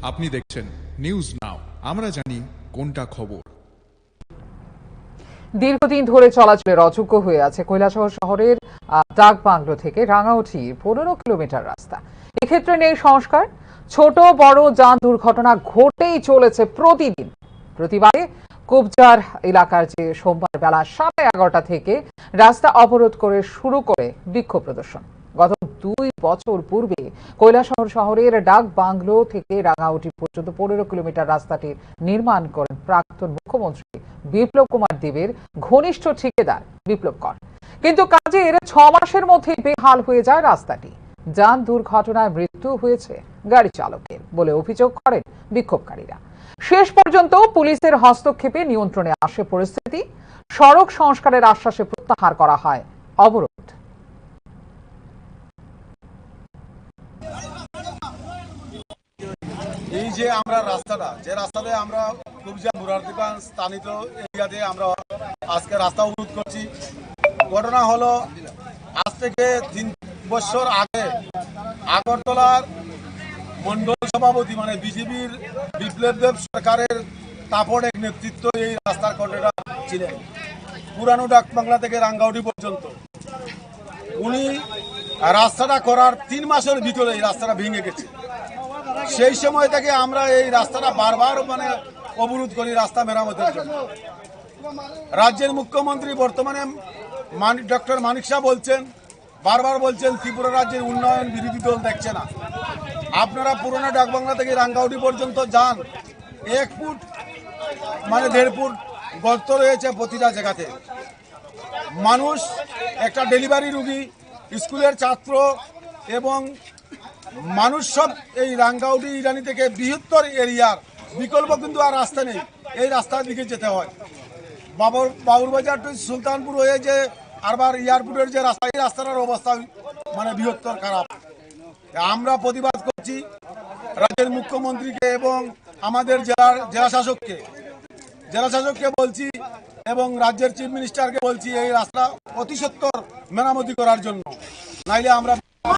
আপনি দেখছেন news now, আমরা জানি কোনটা খবর। দীর্ঘদিন ধরে চলাচলের অযোগ্য হয়ে আছে কৈলাসহর শহরের ডাকবাংলো থেকে রাঙাউঠির 15 কিলোমিটার রাস্তা। এক্ষেত্রে নেই সংস্কার। ছোট বড় যান দুর্ঘটনা ঘটেই চলেছে প্রতিদিন। প্রতিবারে কুবজার এলাকার যে সোমবার বেলা 11:30 থেকে রাস্তা অবরোধ করে শুরু করে বিক্ষোভ প্রদর্শন। গত 2 বছর পূর্বে কৈলাসহর শহরের ডাক বাংলো থেকে রাঙাউটি পর্যন্ত 15 কিলোমিটার রাস্তাটির নির্মাণ করেন প্রাক্তন মুখ্যমন্ত্রী বিপ্লব কুমার দেবের ঘনিষ্ঠ ঠিকাদার বিপ্লব কর। কিন্তু কাজের 6 মাসের মধ্যে বেহাল হয়ে যায় রাস্তাটি। যান দুর্ঘটনায় মৃত্যু হয়েছে গাড়ি চালকের বলে অভিযোগ করেন বিক্ষোভকারীরা। শেষ পর্যন্ত পুলিশের হস্তক্ষেপে নিয়ন্ত্রণে আসে পরিস্থিতি। সড়ক সংস্কারের আশ্বাসে প্রত্যাহার করা হয় অবরোধ। এই যে আমরা রাস্তাতে আমরা কুবজা মুরারদিগঞ্জ স্থানিত এরিয়াতে আমরা আজকে রাস্তা অবরোধ করছি। ঘটনা হলো, আজ থেকে 3 বছর আগে আগরতলার মন্ডল সভাপতি মানে বিজেপির বিপ্লব দেব সরকারের তাপড়ের নেতৃত্ব এই রাস্তার কন্ট্রাক্টর ছিলেন পুরানো ডাকবাংলা থেকে রাঙ্গাউটি পর্যন্ত। উনি রাস্তাটা করার 3 মাসের ভিতরে এই রাস্তাটা ভেঙে গেছে। সেই সময় থেকে আমরা এই রাস্তাটা বারবার অবরোধ করি রাস্তা মেরামতের জন্য। রাজ্যের মুখ্যমন্ত্রী বর্তমানে ডক্টর মানিক শাহ বারবার বলছেন ত্রিপুরা রাজ্যের উন্নয়ন বিরোধী দল দেখছে না। আপনারা পুরোনো ডাকবাংলা থেকে রাঙ্গাউটি পর্যন্ত যান, 1 ফুট 1.5 ফুট গর্ত রয়েছে প্রতিটা জায়গাতে। মানুষ, একটা ডেলিভারি রুগী, স্কুলের ছাত্র এবং মানুষ সব এই রাঙ্গাউটি ইরানি থেকে বৃহত্তর এরিয়ার বিকল্প কিন্তু আর রাস্তা নেই, এই রাস্তার দিকে যেতে হয়। বাবুরবাজার টু সুলতানপুর হয়ে যে আরবার এয়ারপোর্টের যে রাস্তা, এই রাস্তাটার অবস্থা বৃহত্তর খারাপ। আমরা প্রতিবাদ করছি রাজ্যের মুখ্যমন্ত্রীকে এবং আমাদের জেলা শাসককে বলছি এবং রাজ্যের চিফ মিনিস্টারকে বলছি এই রাস্তা অতি সত্বর মেরামতি করার জন্য, নাইলে আমরা